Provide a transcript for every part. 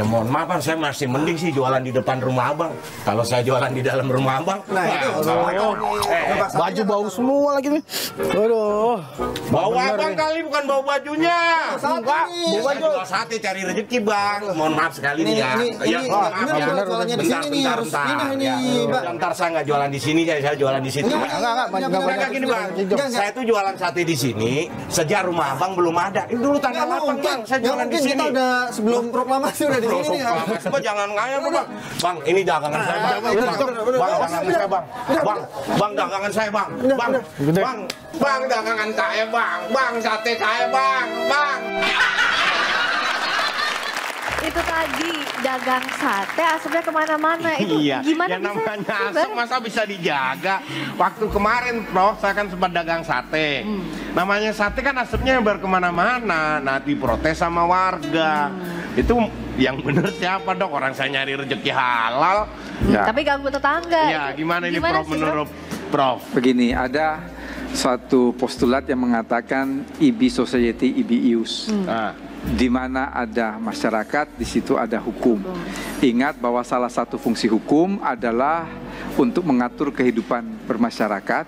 Ya mohon maaf Bang, saya masih mending sih jualan di depan rumah Abang. Kalau saya jualan di dalam rumah Abang, baju bau semua lagi nih. Aduh. Bau Abang kali, bukan bau bajunya. Enggak, bau baju. Jual sate cari rezeki Bang. Mohon maaf sekali nih ya. Ya, mohon maaf ya. Jualannya di sini nih harus ini Mbak. Ntar saya nggak jualan di sini, saya jualan di situ. Enggak gini Bang. Saya tuh jualan sate di sini sejak rumah Abang belum ada. Ini dulu tanggal 8 Bang, saya jualan di sini. Kita udah sebelum proklamasi udah di sini ya. Jangan ngaya Bang. Bang, ini dagangan saya Bang. Bang, dagangan saya Bang. Bang, dagangan saya Bang. Bang, dagangan saya Bang. Bang, sate saya Bang. Itu tadi dagang sate asapnya kemana-mana. Itu gimana ya namanya asap masa bisa dijaga. Waktu kemarin Prof, saya kan sempat dagang sate. Namanya sate kan asapnya berkemana-mana. Nanti protes sama warga. Itu yang bener siapa dok? Orang saya nyari rezeki halal. Tapi ganggu tetangga. Ya gimana ini Prof menurut Prof? Begini, ada suatu postulat yang mengatakan IB Society, IB Ius. Di mana ada masyarakat, di situ ada hukum. Ingat bahwa salah satu fungsi hukum adalah untuk mengatur kehidupan bermasyarakat.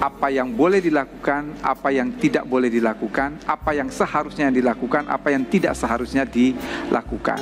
Apa yang boleh dilakukan, apa yang tidak boleh dilakukan, apa yang seharusnya dilakukan, apa yang tidak seharusnya dilakukan.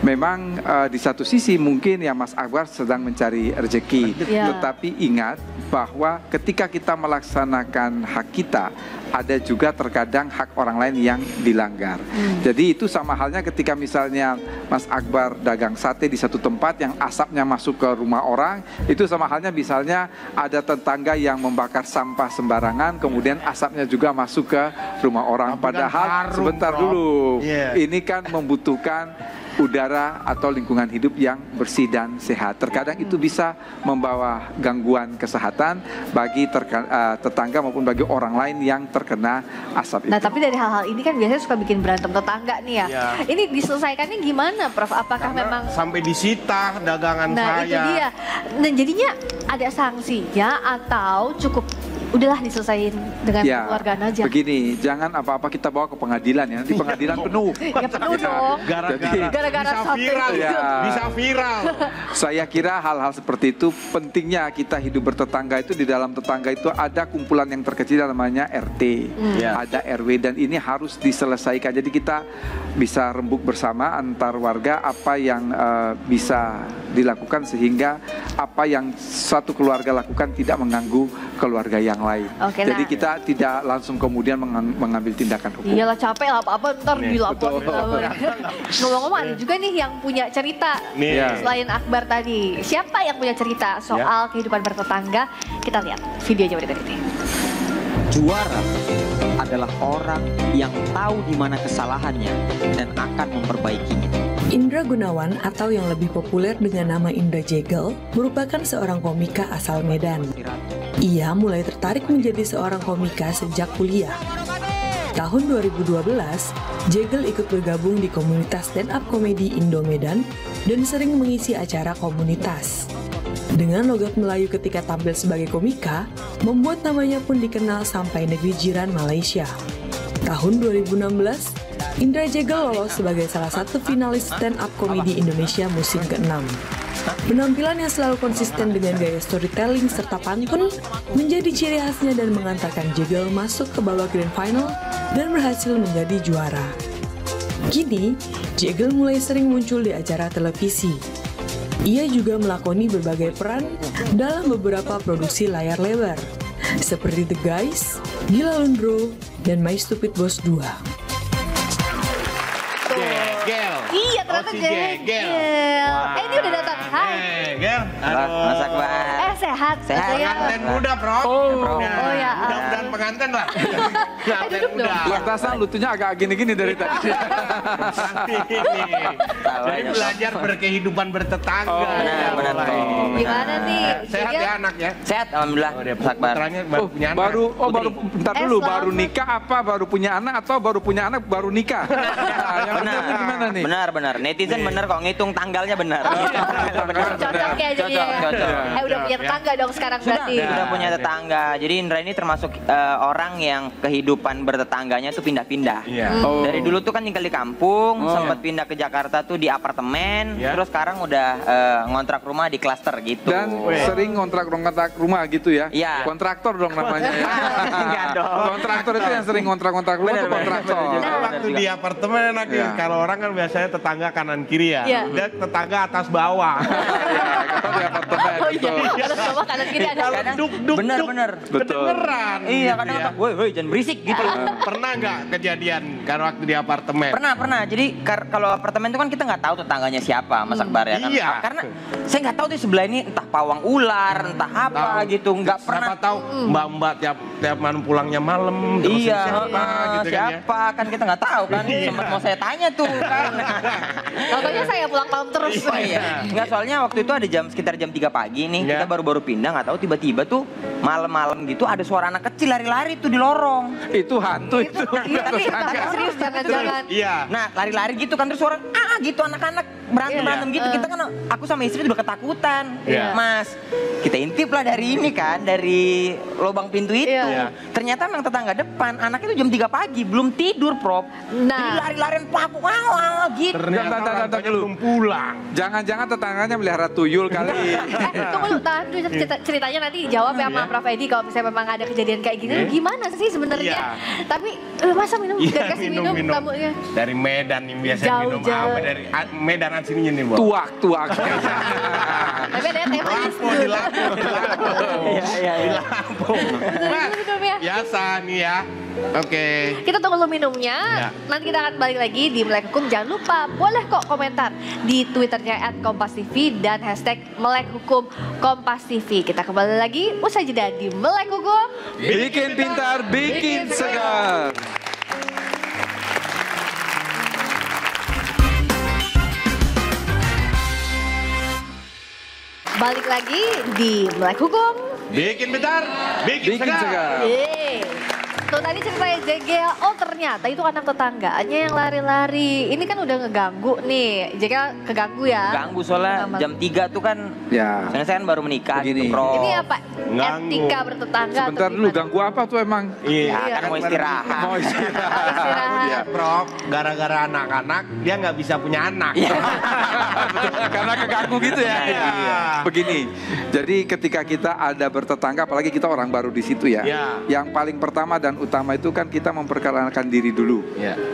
Memang di satu sisi mungkin ya Mas Akbar sedang mencari rezeki, tetapi ingat bahwa ketika kita melaksanakan hak kita, ada juga terkadang hak orang lain yang dilanggar. Jadi itu sama halnya ketika misalnya Mas Akbar dagang sate di satu tempat yang asapnya masuk ke rumah orang, itu sama halnya misalnya ada tetangga yang membakar sampah sembarangan, kemudian asapnya juga masuk ke rumah orang. Padahal sebentar dulu, ini kan membutuhkan udara atau lingkungan hidup yang bersih dan sehat. Terkadang itu bisa membawa gangguan kesehatan bagi tetangga maupun bagi orang lain yang terkena asap itu. Nah tapi dari hal-hal ini kan biasanya suka bikin berantem tetangga nih ya. Ini diselesaikannya gimana Prof? Apakah memang sampai disita dagangan saya? Nah itu dia. Nah jadinya ada sanksinya atau cukup udahlah diselesain dengan keluargaan aja? Begini, jangan apa-apa kita bawa ke pengadilan ya. Di pengadilan penuh. Ya penuh dong. Gara-gara sate bisa viral. Saya kira hal-hal seperti itu pentingnya kita hidup bertetangga itu. Di dalam tetangga itu ada kumpulan yang terkecil namanya RT, ada RW, dan ini harus diselesaikan. Jadi kita bisa rembuk bersama antar warga apa yang bisa dilakukan sehingga apa yang satu keluarga lakukan tidak mengganggu keluarga yang lain. Jadi kita tidak langsung kemudian mengambil tindakan hukum. Iyalah capek lah apa-apa ntar dilapor. Ngomong-ngomong ada juga nih yang punya cerita selain Akbar tadi. Siapa yang punya cerita soal kehidupan bertetangga? Kita lihat videonya berikut ini. Juara adalah orang yang tahu di mana kesalahannya dan akan memperbaikinya. Indra Gunawan atau yang lebih populer dengan nama Indra Jegel merupakan seorang komika asal Medan. Ia mulai tertarik menjadi seorang komika sejak kuliah. Tahun 2012, Jegel ikut bergabung di komunitas stand-up komedi Indo Medan dan sering mengisi acara komunitas. Dengan logat Melayu ketika tampil sebagai komika, membuat namanya pun dikenal sampai negeri jiran Malaysia. Tahun 2016, Indra Jegel lolos sebagai salah satu finalis stand-up komedi Indonesia musim ke-6. Penampilan yang selalu konsisten dengan gaya storytelling serta pantun menjadi ciri khasnya dan mengantarkan Jegel masuk ke babak grand final dan berhasil menjadi juara. Kini, Jegel mulai sering muncul di acara televisi. Ia juga melakoni berbagai peran dalam beberapa produksi layar lebar, seperti The Guys, Gila Lundro, dan My Stupid Boss 2. Iya ternyata Jegel. Ini udah datang. Hai. Gel. Mas Akbar. Sehat. Pengantin muda, Prof. Oh ya. Mudah-mudahan pengantin lah. Pengantin muda. Lantasan lutunya agak gini-gini dari tadi. Jadi belajar berkehidupan bertetangga. Benar. Gimana nih? Sehat ya anak ya? Sehat, alhamdulillah. Mas Akbar. Putranya baru punya anak. Bentar dulu, baru nikah apa baru punya anak atau baru punya anak baru nikah? Yang benar gimana nih? Benar. Netizen benar kok, ngitung tanggalnya benar. Cocok ya jadinya. Cocok. Udah punya tetangga dong sekarang berarti. Sudah punya tetangga. Jadi Indra ini termasuk orang yang kehidupan bertetangganya tuh pindah-pindah. Dari dulu tuh kan tinggal di kampung, sempat pindah ke Jakarta tuh di apartemen, terus sekarang udah ngontrak rumah di klaster gitu. Dan sering ngontrak rumah gitu ya? Iya. Kontraktor dong namanya. Enggak dong. Kontraktor itu yang sering ngontrak-ngontrak rumah tuh kontraktor. Waktu di apartemen enak ya. Kalau orang kan biasanya tetangga kanan kiri ya. Dan tetangga atas bawah. Kalau di apartemen betul. Atas bawah kanan kiri ada. Bener-bener. Kedengeran. Iya, kadang-kadang, woi jangan berisik gitu. Pernah nggak kejadian karena waktu di apartemen? Pernah. Jadi kalau apartemen itu kan kita nggak tahu tetangganya siapa, Mas Akbar ya kan? Iya. Karena saya nggak tahu di sebelah ini entah pawang ular, entah apa gitu, nggak pernah. Siapa tahu mbak-mbak tiap malam pulangnya malam. Iya, siapa gitu siapa kan kita nggak tahu kan. Sempat mau saya tanya tuh kan. Pokoknya saya pulang malam terus. Iya. Nggak, soalnya waktu itu ada sekitar jam 3 pagi nih, kita baru-baru pindah, nggak tahu tiba-tiba tuh malam-malam gitu ada suara anak kecil lari-lari tuh di lorong. Itu hantu itu. Iya, tapi serius jangan-jangan. Iya. Nah, lari-lari gitu kan terus suara gitu anak-anak berantem gitu. Kita kan aku sama istri udah ketakutan. Mas, kita intip lah dari ini kan, dari lubang pintu itu. Ternyata memang tetangga depan, anaknya itu jam 3 pagi belum tidur, Prof. Jadi lari-larian paku gitu. Ternyata belum pulang. Jangan-jangan tetangganya melihara tuyul kali. Tunggu dulu, tahan dulu ceritanya nanti dijawab ya sama Prof Edi kalau misalnya memang ada kejadian kayak gini. Gimana sih sebenarnya? Tapi masa minum dikasih minum tamunya? Dari Medan yang biasa minum apa dari Medan sininya nih, Bu. Tuak. Tapi ada tema di Lampung. Iya. Di Lampung. Biasa nih ya. Oke. Kita tunggu dulu minumnya. Nanti kita akan balik lagi di Melek Hukum. Jangan lupa boleh kok komentar di Twitternya @KompasTV dan #MelekHukumKompasTV. Kita kembali lagi usai jeda di Melek Hukum. Bikin pintar, bikin segar. Balik lagi di Melek Hukum. Bikin bentar, bikin segar. Yeay. Tuh tadi ceritanya JGL, oh ternyata itu anak tetangganya yang lari-lari. Ini kan udah ngeganggu nih, JGL keganggu ya? Ganggu soalnya jam 3 tuh kan, saya kan baru menikah gitu, Prof. Ini apa? Etika bertetangga. Sebentar dulu, ganggu apa tuh emang? Iya, kan mau istirahat. Mau istirahat. Prof, gara-gara anak-anak dia nggak bisa punya anak. Karena keganggu gitu ya. Begini, jadi ketika kita ada bertetangga, apalagi kita orang baru di situ ya. Yang paling pertama dan utama itu kan kita memperkenalkan diri dulu.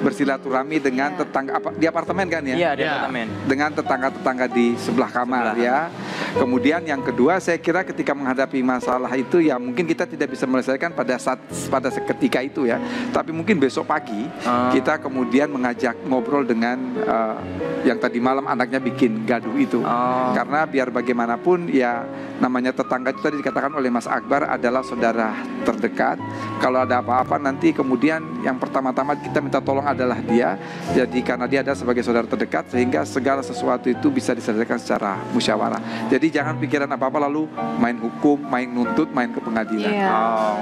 Bersilaturahmi dengan tetangga di apartemen kan ya? Iya, di apartemen. Dengan tetangga-tetangga di sebelah kamar ya. Kemudian yang kedua saya kira ketika menghadapi masalah itu ya mungkin kita tidak bisa menyelesaikan pada seketika itu ya. Tapi mungkin besok pagi kita kemudian mengajak ngobrol dengan yang tadi malam anaknya bikin gaduh itu. Karena biar bagaimanapun ya namanya tetangga itu tadi dikatakan oleh Mas Akbar adalah saudara terdekat. Kalau ada apa-apa nanti kemudian yang pertama-tama kita minta tolong adalah dia. Jadi karena dia ada sebagai saudara terdekat sehingga segala sesuatu itu bisa diselesaikan secara musyawarah. Jadi jangan pikiran apa-apa lalu main hukum, main nuntut, main ke pengadilan.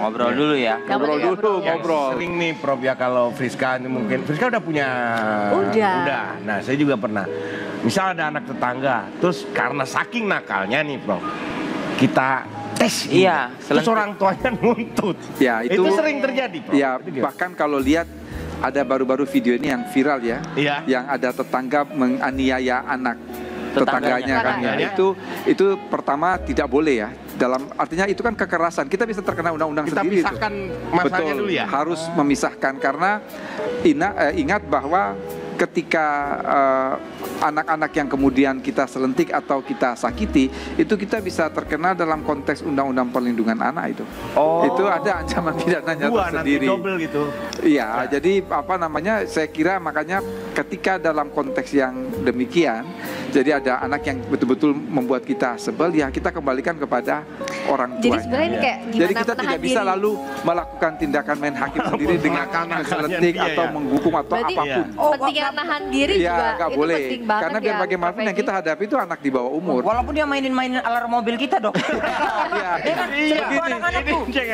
Ngobrol dulu ya. Ngobrol. Sering nih Prof ya kalau Friska ini mungkin Friska udah punya. Udah. Nah saya juga pernah. Misal ada anak tetangga, terus karena saking nakalnya nih Prof, kita tes. Terus orang tuanya nuntut. Ya itu sering terjadi Prof. Ya bahkan kalau lihat ada baru-baru video ini yang viral ya, yang ada tetangga menganiaya anak tetangganya kan ya. Itu pertama tidak boleh ya. Artinya itu kan kekerasan. Kita bisa terkena undang-undang sendiri itu. Kita pisahkan masalahnya dulu ya. Harus memisahkan karena ingat bahwa ketika anak-anak yang kemudian kita selentik atau kita sakiti, itu kita bisa terkena dalam konteks undang-undang perlindungan anak itu. Itu ada ancaman pidananya tersendiri. Nanti double gitu. Iya, jadi apa namanya? Saya kira makanya ketika dalam konteks yang demikian, jadi ada anak yang betul-betul membuat kita sebel, ya kita kembalikan kepada orang tuanya. Jadi sebenarnya ini kayak gimana? Jadi kita tidak bisa lalu melakukan tindakan main hakim sendiri dengan menselentik atau menghukum atau apapun. Pentingnya nahan diri juga itu boleh. penting banget. Karena biar bagaimanapun yang kita hadapi itu anak di bawah umur. Walaupun dia mainin alarm mobil kita dok.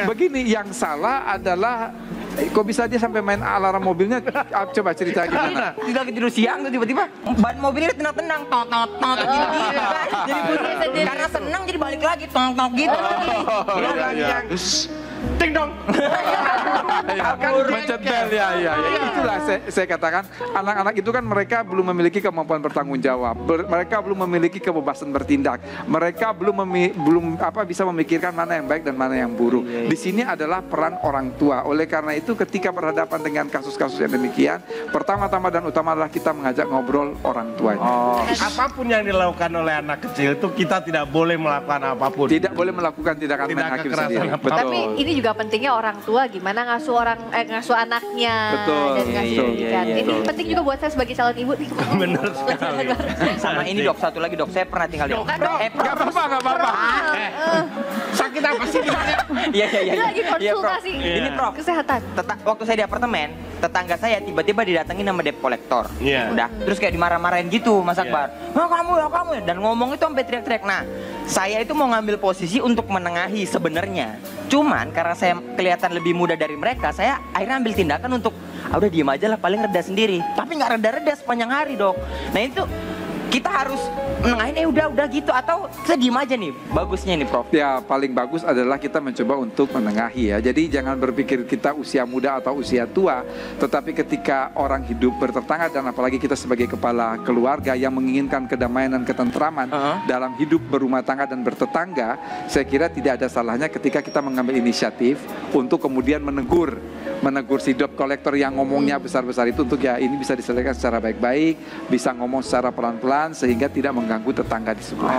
Begini, yang salah adalah kok bisa dia sampai main alarm mobilnya? Coba cerita gimana? Tidak tidur siang tuh tiba-tiba ban mobilnya tenang-tenang, tot gitu. Jadi bunyi karena senang jadi balik lagi, tot gitu lagi. ting dong. Mencetel ya. Itulah saya katakan anak-anak itu kan mereka belum memiliki kemampuan bertanggung jawab, mereka belum memiliki kebebasan bertindak, mereka belum bisa memikirkan mana yang baik dan mana yang buruk. Di sini adalah peran orang tua. Oleh karena itu ketika berhadapan dengan kasus-kasus yang demikian, pertama-tama dan utama adalah kita mengajak ngobrol orang tuanya. Apapun yang dilakukan oleh anak kecil itu kita tidak boleh melakukan apapun. Tidak boleh melakukan tindakan main hakim sendiri. Tapi ini juga pentingnya orang tua gimana ngasuh anaknya. Betul. Dan ngasih pendidikan. Ini penting juga buat saya sebagai calon ibu nih. Benar sekali. Sama ini dok, satu lagi dok, saya pernah tinggal di Gak apa-apa. Sakit apa sih? Iya. Dia lagi konsultasi Ini Prof, kesehatan. waktu saya di apartemen, tetangga saya tiba-tiba didatengin sama debt collector. Iya. Udah, terus kayak dimarah-marahin gitu Mas Akbar. Kamu. Dan ngomong itu sampai teriak-teriak. Nah, saya itu mau ngambil posisi untuk menengahi sebenarnya. Cuman karena saya kelihatan lebih muda dari mereka, saya akhirnya ambil tindakan untuk udah diem aja lah, paling reda sendiri. Tapi nggak reda-reda sepanjang hari dok. Nah itu kita harus menengahin udah gitu, atau kita diem aja nih bagusnya nih Prof? Ya paling bagus adalah kita mencoba untuk menengahi ya. Jadi jangan berpikir kita usia muda atau usia tua, tetapi ketika orang hidup bertetangga dan apalagi kita sebagai kepala keluarga yang menginginkan kedamaian dan ketentraman dalam hidup berumah tangga dan bertetangga, saya kira tidak ada salahnya ketika kita mengambil inisiatif untuk kemudian menegur si debt collector yang ngomongnya besar-besar itu, untuk ya ini bisa diselesaikan secara baik-baik, bisa ngomong secara pelan-pelan sehingga tidak mengganggu tetangga di sebelah.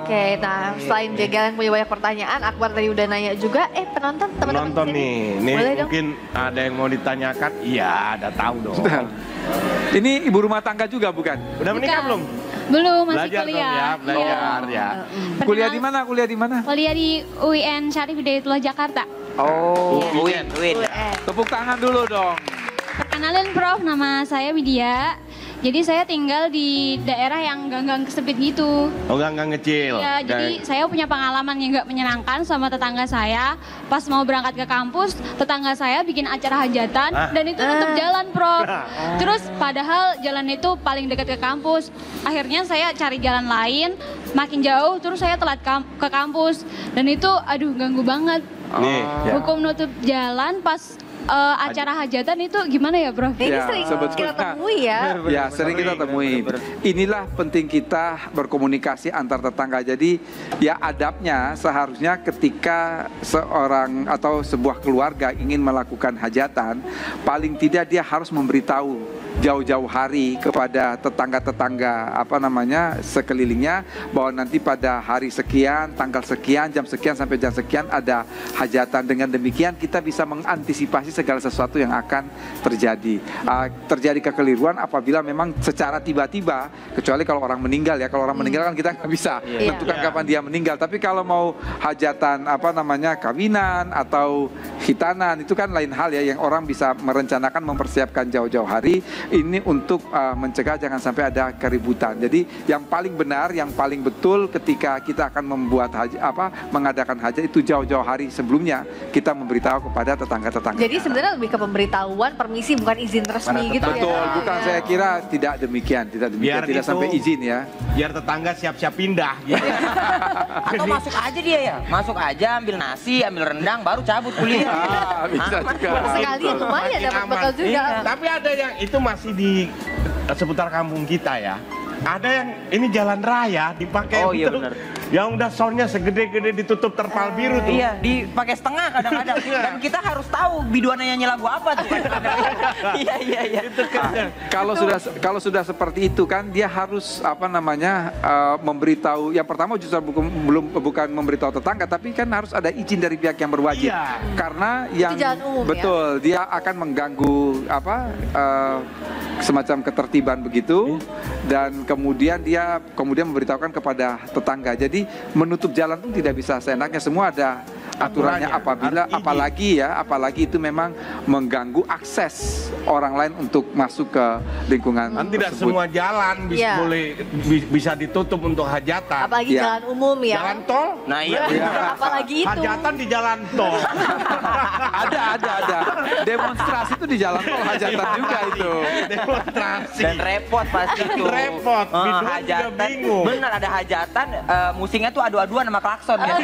Oke, nah selain Jegal yang punya banyak pertanyaan, Akbar tadi udah nanya juga, penonton teman-teman Penonton sini. nih Boleh dong? mungkin ada yang mau ditanyakan. Iya, ada tahu dong. Ini ibu rumah tangga juga bukan? Udah menikah belum? Belum, masih Belajar kuliah. dong ya, belajar ya. Kuliah di mana? Kuliah di mana? Kuliah di UIN Syarif Hidayatullah Jakarta. Oh, Iya. Win. Tepuk tangan dulu dong. Perkenalin Prof, nama saya Widya. Jadi saya tinggal di daerah yang gang-gang kesempit gitu. Oh, gang-gang kecil. Ya, jadi saya punya pengalaman yang nggak menyenangkan sama tetangga saya. Pas mau berangkat ke kampus, tetangga saya bikin acara hajatan dan itu tutup jalan, Prof. Terus padahal jalan itu paling dekat ke kampus. Akhirnya saya cari jalan lain, makin jauh, terus saya telat ke kampus. Dan itu, aduh, ganggu banget. Hukum nutup jalan pas acara hajatan itu gimana ya, Bro? Ini Ya, sering sebetulnya- kita temui ya. Ya sering kita temui. Inilah penting kita berkomunikasi antar tetangga. Jadi ya adabnya seharusnya ketika seorang atau sebuah keluarga ingin melakukan hajatan, paling tidak dia harus memberitahu jauh-jauh hari kepada tetangga-tetangga sekelilingnya bahwa nanti pada hari sekian, tanggal sekian, jam sekian sampai jam sekian ada hajatan. Dengan demikian kita bisa mengantisipasi segala sesuatu yang akan terjadi. Terjadi kekeliruan apabila memang secara tiba-tiba, kecuali kalau orang meninggal ya. Kalau orang meninggal kan kita nggak bisa menentukan kapan dia meninggal. Tapi kalau mau hajatan kawinan atau khitanan itu kan lain hal ya, yang orang bisa merencanakan, mempersiapkan jauh-jauh hari. Ini untuk mencegah jangan sampai ada keributan. Jadi yang paling benar, yang paling betul ketika kita akan membuat mengadakan hajat itu jauh-jauh hari sebelumnya kita memberitahu kepada tetangga-tetangga. Jadi sebenarnya lebih ke pemberitahuan, permisi, bukan izin resmi gitu ya. Betul, bukan, saya kira tidak demikian, tidak Biar sampai izin ya. Biar tetangga siap-siap pindah gitu. Atau masuk aja dia ya, masuk aja ambil nasi, ambil rendang, baru cabut kuliah. Bisa juga. Sekali lumayan dapat Aman. bekal juga. Tapi ada yang itu masih di seputar kampung kita ya. Ada yang ini jalan raya dipakai untuk yang udah soundnya segede-gede ditutup terpal biru tuh. Iya, dipakai setengah kadang-kadang. Dan kita harus tahu biduannya nyanyi lagu apa tuh. Iya. Kalau sudah seperti itu kan dia harus memberitahu. Yang pertama justru bukan memberitahu tetangga, tapi kan harus ada izin dari pihak yang berwajib. Iya. Karena yang jalan umum, betul dia akan mengganggu semacam ketertiban begitu, dan kemudian dia memberitahukan kepada tetangga. Jadi menutup jalan pun tidak bisa seenaknya, semua ada aturannya. Apalagi itu memang mengganggu akses orang lain untuk masuk ke lingkungan Tidak tersebut. semua jalan bisa ditutup untuk hajatan. Apalagi jalan umum ya. Jalan tol? Nah iya. Apalagi itu. Hajatan di jalan tol. Ada demonstrasi itu di jalan tol, hajatan juga itu. Demonstrasi. Dan repot pasti tuh. Repot, biduan juga hajatan. bingung. Bener, ada hajatan, musiknya tuh adu-aduan sama klakson ya.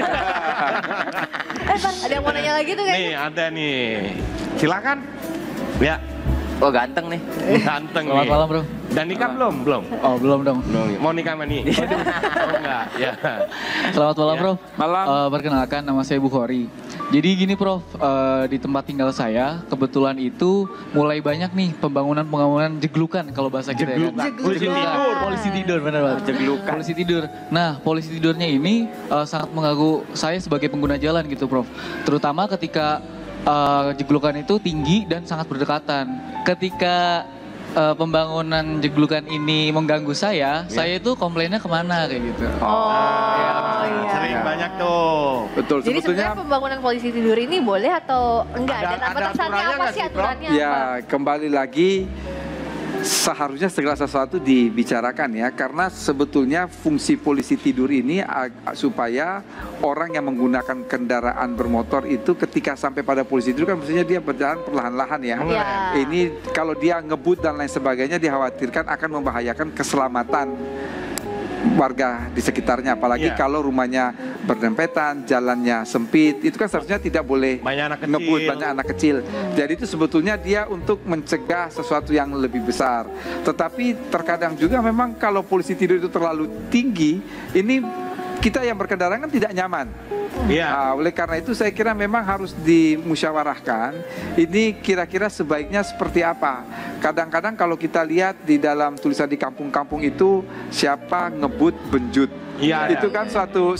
Ada yang mau nanya lagi tuh kayaknya? Nih, ada nih. Silakan. Ya. Oh ganteng nih. Ganteng nih. Selamat malam, Bro. Dan nikah belum? Belum. Oh, belum dong. Belum. Mau nikah sama nih? Oh enggak, ya. Selamat malam, Ya. Bro. Malam. Perkenalkan, nama saya Bukhari. Jadi gini, Prof, di tempat tinggal saya kebetulan itu mulai banyak nih pembangunan jeglukan kalau bahasa kita ya kan. Polisi tidur, benar banget. Jeglukan. Polisi tidur. Nah, polisi tidurnya ini sangat mengganggu saya sebagai pengguna jalan gitu, Prof. Terutama ketika jeglukan itu tinggi dan sangat berdekatan. Ketika pembangunan jeglukan ini mengganggu saya itu komplainnya kemana kayak gitu. Iya. Sering banyak tuh. Betul, Jadi sebetulnya sebenarnya pembangunan polisi tidur ini boleh atau enggak? Dan Ada batasannya aturannya apa nggak sih sih, Prof? aturannya? ya kembali lagi seharusnya segala sesuatu dibicarakan ya, karena sebetulnya fungsi polisi tidur ini supaya orang yang menggunakan kendaraan bermotor itu ketika sampai pada polisi tidur kan mestinya dia berjalan perlahan-lahan ya. Iya. Ini kalau dia ngebut dan lain sebagainya dikhawatirkan akan membahayakan keselamatan warga di sekitarnya, apalagi kalau rumahnya berdempetan, jalannya sempit, itu kan seharusnya tidak boleh Banyak anak kecil. ngebut, banyak anak kecil. Jadi itu sebetulnya dia untuk mencegah sesuatu yang lebih besar. Tetapi terkadang juga memang kalau polisi tidur itu terlalu tinggi, ini kita yang berkendara kan tidak nyaman. Iya. Oleh karena itu saya kira memang harus dimusyawarahkan. Ini kira-kira sebaiknya seperti apa. Kadang-kadang kalau kita lihat di dalam tulisan di kampung-kampung itu siapa ngebut benjut. Iya, Itu iya. kan suatu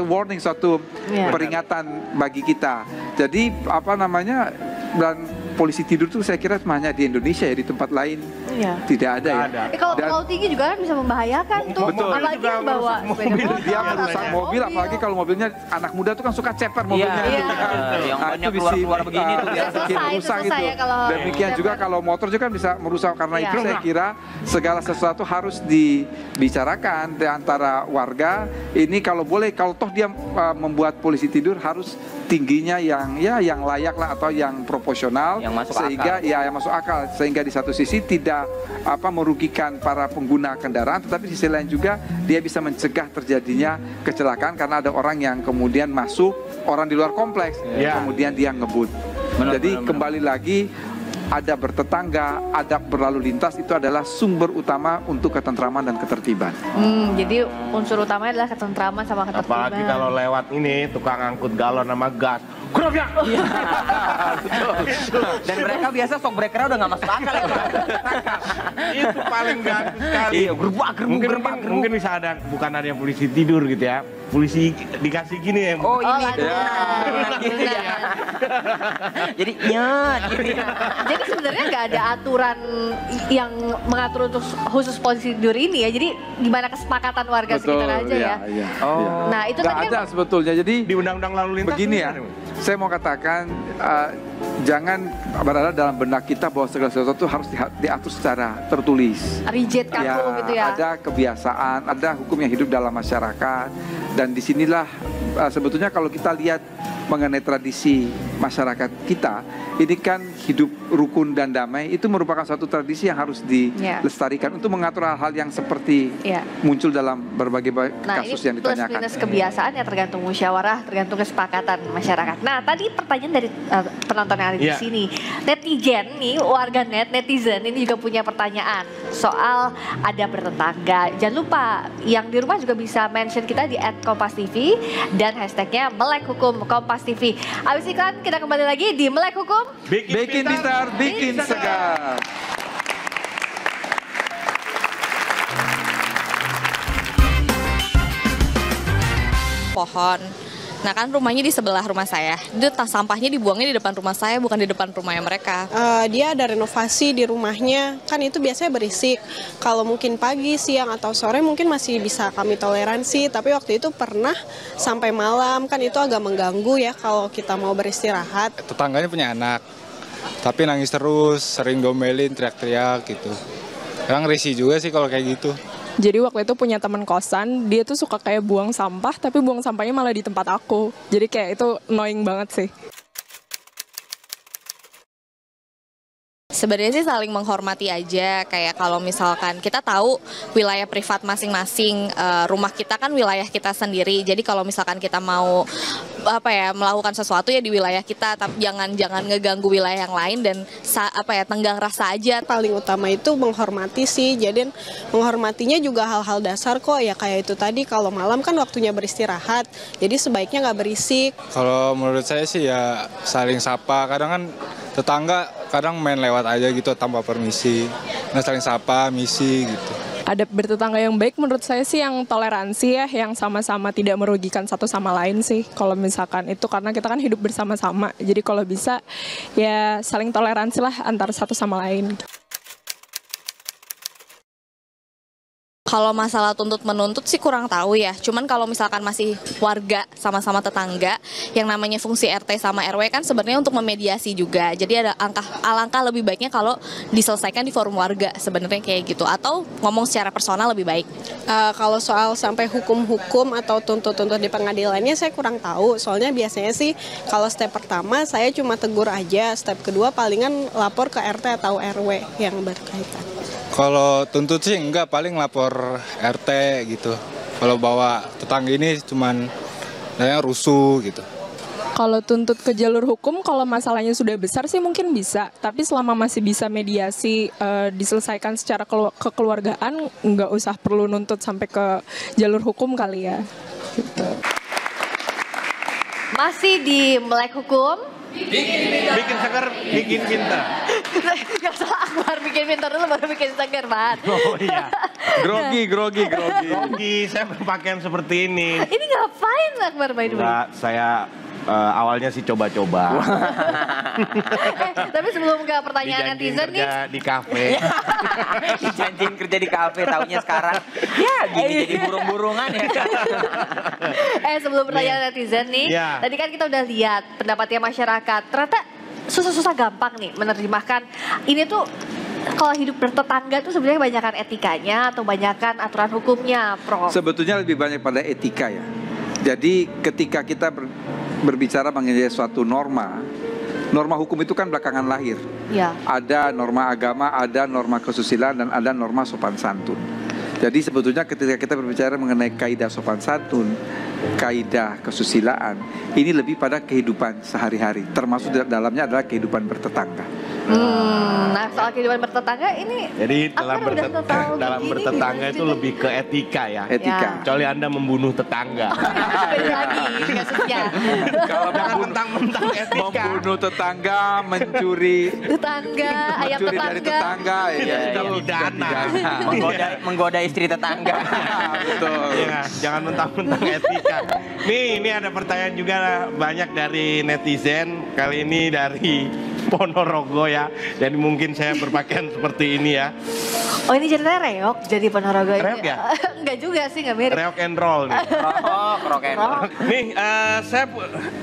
warning, suatu Iya. peringatan bagi kita. Jadi apa namanya, dan polisi tidur tuh saya kira hanya di Indonesia ya, di tempat lain Iya. tidak ada ya. Kalau Dan terlalu tinggi juga kan bisa membahayakan tuh. Betul. Apalagi Juga yang bawa merusak sepeda mobil. motor, Dia merusak mobil, apalagi kalau mobilnya anak muda tuh kan suka ceper mobilnya Iya, gitu kan. yang Nah, banyak itu keluar-keluar bisa, begini tuh, bikin Susah, itu rusak susah itu. ya kalau Demikian juga ceper. kalau motor juga kan bisa merusak. Karena Iya. itu saya kira segala sesuatu harus dibicarakan di antara warga. Ini kalau boleh, kalau toh dia membuat polisi tidur harus tingginya yang layak lah, atau yang proporsional, Yang masuk sehingga akal. yang masuk akal, sehingga di satu sisi tidak merugikan para pengguna kendaraan, tetapi di sisi lain juga dia bisa mencegah terjadinya kecelakaan karena ada orang yang kemudian masuk, orang di luar kompleks, Ya. kemudian dia ngebut. Jadi kembali lagi, adab bertetangga, adab berlalu lintas itu adalah sumber utama untuk ketentraman dan ketertiban. Jadi unsur utamanya adalah ketentraman sama ketertiban. Apalagi kalau lewat ini tukang angkut galon sama gas. Kurang ya? Dan mereka biasa shock breaker udah nggak masuk akal ya. Itu paling ganteng sekali. Iya, gerbak. Mungkin bisa ada, bukan ada yang polisi tidur gitu ya. Polisi dikasih gini ya. Oh ini. Lantunan. Jadi nyet gitu ya. Jadi sebenarnya nggak ada aturan yang mengatur untuk khusus polisi tidur ini ya. Jadi gimana kesepakatan warga sekitar aja ya. Iya. Oh. Nah itu Nggak tadi ada kan sebetulnya. Jadi Di undang-undang lalu lintas. begini ya, saya mau katakan jangan berada dalam benak kita bahwa segala sesuatu harus diatur secara tertulis. rigid kaku gitu ya. Ada kebiasaan, ada hukum yang hidup dalam masyarakat, dan disinilah sebetulnya kalau kita lihat mengenai tradisi masyarakat kita, ini kan hidup rukun dan damai, itu merupakan suatu tradisi yang harus dilestarikan untuk mengatur hal-hal yang seperti muncul dalam berbagai kasus yang ditanyakan. Plus minus kebiasaan ya tergantung musyawarah, tergantung kesepakatan masyarakat. Nah tadi pertanyaan dari penonton yang ada di sini, netizen nih, warganet, netizen ini juga punya pertanyaan soal ada bertetangga. Jangan lupa yang di rumah juga bisa mention kita di @kompastv dan hashtagnya Melek Hukum Kompas TV. Abis iklan kita kembali lagi di Melek Hukum. Bikin pintar, bikin segar. Pohon. Nah kan rumahnya di sebelah rumah saya. Itu sampahnya dibuangnya di depan rumah saya, bukan di depan rumahnya mereka. Dia ada renovasi di rumahnya, kan itu biasanya berisik. Kalau mungkin pagi, siang, atau sore mungkin masih bisa kami toleransi. Tapi waktu itu pernah sampai malam, kan itu agak mengganggu ya kalau kita mau beristirahat. Tetangganya punya anak, tapi nangis terus, sering domelin, teriak-teriak gitu. Kadang risih juga sih kalau kayak gitu. Jadi waktu itu punya teman kosan, dia tuh suka kayak buang sampah, tapi buang sampahnya malah di tempat aku. Jadi kayak itu annoying banget sih. Sebenarnya sih saling menghormati aja, kayak kalau misalkan kita tahu wilayah privat masing-masing, rumah kita kan wilayah kita sendiri. Jadi kalau misalkan kita mau melakukan sesuatu ya di wilayah kita, tapi jangan ngeganggu wilayah yang lain dan tenggang rasa aja. Paling utama itu menghormati sih, jadi menghormatinya juga hal-hal dasar kok, ya kayak itu tadi, kalau malam kan waktunya beristirahat, jadi sebaiknya nggak berisik. Kalau menurut saya sih ya saling sapa, kadang kan tetangga kadang main lewat aja gitu tanpa permisi, nah saling sapa, misi gitu. Adab bertetangga yang baik menurut saya sih yang toleransi ya, yang sama-sama tidak merugikan satu sama lain sih. Kalau misalkan itu karena kita kan hidup bersama-sama, jadi kalau bisa ya saling toleransi lah antara satu sama lain. Kalau masalah tuntut-menuntut sih kurang tahu ya. Cuman kalau misalkan masih warga sama-sama tetangga, yang namanya fungsi RT sama RW kan sebenarnya untuk memediasi juga. Jadi ada alangkah lebih baiknya kalau diselesaikan di forum warga sebenarnya kayak gitu. Atau ngomong secara personal lebih baik. Kalau soal sampai hukum-hukum atau tuntut-tuntut di pengadilannya saya kurang tahu. Soalnya biasanya sih kalau step pertama saya cuma tegur aja. Step kedua palingan lapor ke RT atau RW yang berkaitan. Kalau tuntut sih enggak, paling lapor RT gitu. Kalau bawa tetangga ini cuman rusuh gitu. Kalau tuntut ke jalur hukum, kalau masalahnya sudah besar sih mungkin bisa. Tapi selama masih bisa mediasi, diselesaikan secara kekeluargaan, nggak usah perlu nuntut sampai ke jalur hukum kali ya. Gitu. Masih di Melek Hukum. Bikin seger, bikin pintar. Gak salah, Akbar bikin pintar dulu baru bikin seger, Mat. Oh iya. Grogi, saya berpakaian seperti ini. Ini ngapain Akbar by the way? Enggak, saya awalnya sih coba-coba. Tapi sebelum ke pertanyaan netizen nih. Kerja di kafe. Dijanjiin kerja di kafe, taunya sekarang ya gini jadi burung-burungan ya. Sebelum pertanyaan netizen nih, tadi kan kita udah lihat pendapatnya masyarakat. Ternyata susah-susah gampang nih menerjemahkan. Ini tuh kalau hidup bertetangga tuh sebenarnya banyakan etikanya atau banyakan aturan hukumnya, Prof? Sebetulnya lebih banyak pada etika ya. Jadi ketika kita berbicara mengenai suatu norma hukum itu kan belakangan lahir. Ya. Ada norma agama, ada norma kesusilaan, dan ada norma sopan santun. Jadi sebetulnya ketika kita berbicara mengenai kaidah sopan santun, kaidah kesusilaan, ini lebih pada kehidupan sehari-hari, termasuk dalamnya adalah kehidupan bertetangga. Nah soal kehidupan bertetangga ini, jadi dalam bertetangga itu lebih ke etika ya. Etika. Kecuali Anda membunuh tetangga. Kalau mentang-mentang etika. Membunuh tetangga, mencuri ayam tetangga. Dari tetangga, ya sudah pidana. Menggoda istri tetangga. Betul. Ya, jangan mentang-mentang etika. Nih, ini ada pertanyaan juga banyak dari netizen. Kali ini dari Ponorogo ya. Jadi mungkin saya berpakaian seperti ini ya. Oh ini ceritanya reok jadi Ponorogo ini. Reok ya? Enggak juga sih, enggak mirip. Reok and roll nih. Rock and roll. Nih, saya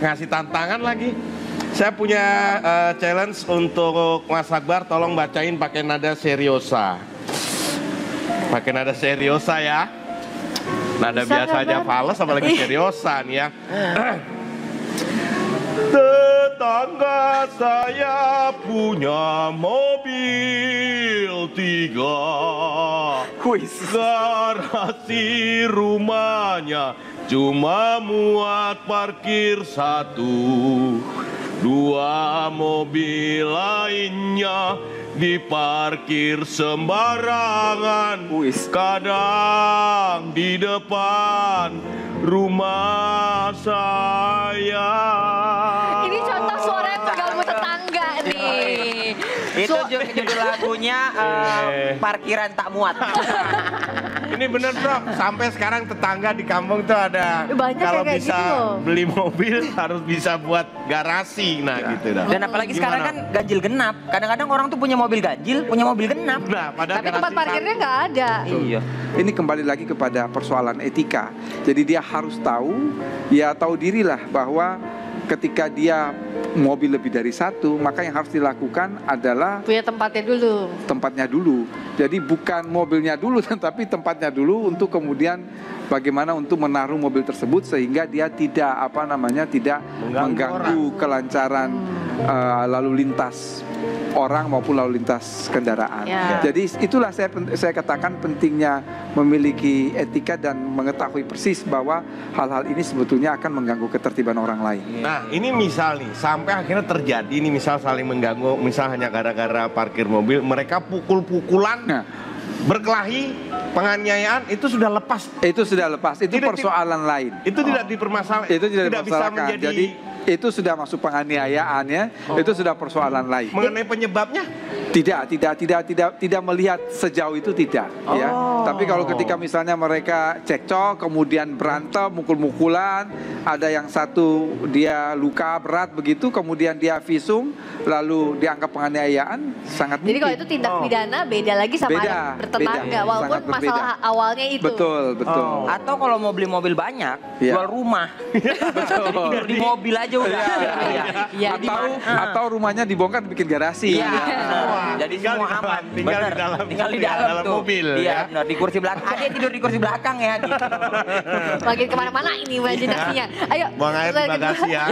ngasih tantangan lagi. Saya punya challenge untuk Mas Akbar, tolong bacain pakai nada seriosa. Pakai nada seriosa ya. Nada biasa aja fals, apalagi seriosa nih ya. Tetangga saya punya mobil 3. Garasi rumahnya cuma muat parkir 1. 2 mobil lainnya diparkir sembarangan. Kadang di depan rumah saya. Ini contoh suara yang mengganggu tetangga nih. Itu judul lagunya Parkiran Tak Muat. Ini bener bro, sampai sekarang tetangga di kampung tuh ada banyak kalau kayak bisa gitu. Beli mobil harus bisa buat garasi, gitu dah. Dan apalagi sekarang kan ganjil genap. Kadang-kadang orang tuh punya mobil ganjil, punya mobil genap. Nah, tapi tempat parkirnya nggak ada. Iya. Ini kembali lagi kepada persoalan etika. Jadi dia harus tahu, ya tahu dirilah bahwa ketika dia mobil lebih dari 1, maka yang harus dilakukan adalah punya tempatnya dulu. Jadi bukan mobilnya dulu, tapi tempatnya dulu untuk kemudian bagaimana untuk menaruh mobil tersebut sehingga dia tidak tidak mengganggu kelancaran lalu lintas orang maupun lalu lintas kendaraan. Jadi itulah saya katakan pentingnya memiliki etika dan mengetahui persis bahwa hal-hal ini sebetulnya akan mengganggu ketertiban orang lain. Nah, ini misal nih, sampai akhirnya terjadi nih misal saling mengganggu, misal hanya gara-gara parkir mobil, mereka pukul-pukulan, berkelahi, penganiayaan, itu sudah lepas. Itu sudah lepas, itu persoalan lain. Itu tidak dipermasalahkan. Itu tidak bisa dipermasalahkan. menjadi. Jadi itu sudah masuk penganiayaan ya. Itu sudah persoalan lain. Mengenai penyebabnya? Tidak melihat sejauh itu tidak ya. Tapi kalau ketika misalnya mereka cekcok, kemudian berantem, mukul-mukulan, ada yang satu dia luka berat begitu, kemudian dia visum, lalu dianggap penganiayaan, sangat mungkin. Jadi kalau itu tindak pidana beda lagi sama ada bertetangga, walaupun masalah awalnya itu. Betul. Atau kalau mau beli mobil banyak, jual rumah. Tidur di mobil aja udah. Atau rumahnya dibongkar bikin garasi. Jadi semua aman. Tinggal di dalam tuh. mobil. Iya, benar, di kursi belakang. Dia tidur di kursi belakang ya. Gitu. Makin kemana-mana ini imajinasinya. Ayo. Buang air di bagasi ya.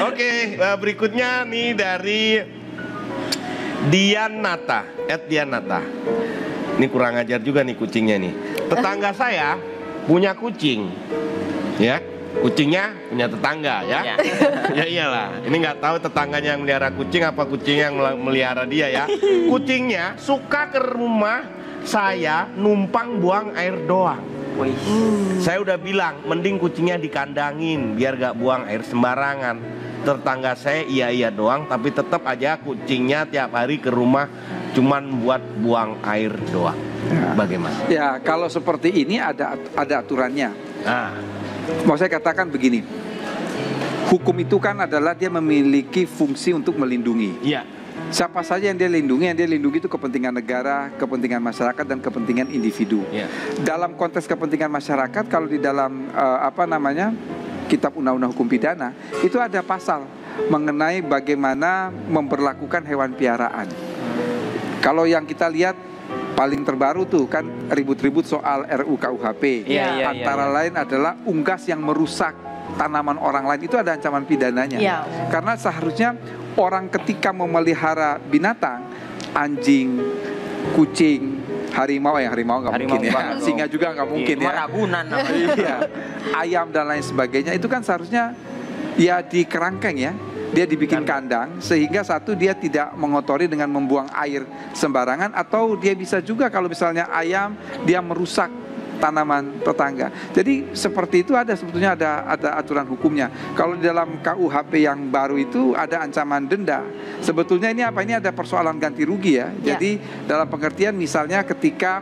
Oke, berikutnya nih dari Dianata, @Dianata. Ini kurang ajar juga nih kucingnya nih. Tetangga saya punya kucing, ya. Kucingnya punya tetangga ya. Ya iyalah. Ini nggak tahu tetangganya yang melihara kucing apa kucingnya yang melihara dia ya. Kucingnya suka ke rumah saya numpang buang air doang. Saya udah bilang mending kucingnya dikandangin biar gak buang air sembarangan. Tetangga saya iya doang, tapi tetap aja kucingnya tiap hari ke rumah cuman buat buang air doang. Bagaimana? Ya kalau seperti ini ada aturannya. Mau saya katakan begini, hukum itu kan adalah dia memiliki fungsi untuk melindungi. Siapa saja yang dia lindungi itu kepentingan negara, kepentingan masyarakat, dan kepentingan individu. Dalam konteks kepentingan masyarakat, kalau di dalam Kitab Undang-Undang Hukum Pidana, itu ada pasal mengenai bagaimana memperlakukan hewan piaraan. Kalau yang kita lihat paling terbaru tuh kan ribut-ribut soal RUU KUHP. Antara lain adalah unggas yang merusak tanaman orang lain, itu ada ancaman pidananya. Karena seharusnya orang ketika memelihara binatang, anjing, kucing, harimau nggak mungkin ya, singa juga nggak mungkin ya, ayam dan lain sebagainya, itu kan seharusnya ya di kerangkeng ya. Dia dibikin kandang sehingga satu dia tidak mengotori dengan membuang air sembarangan, atau dia bisa juga kalau misalnya ayam dia merusak tanaman tetangga. Jadi seperti itu sebetulnya ada aturan hukumnya. Kalau di dalam KUHP yang baru itu ada ancaman denda. Sebetulnya ini ada persoalan ganti rugi ya. Jadi dalam pengertian misalnya ketika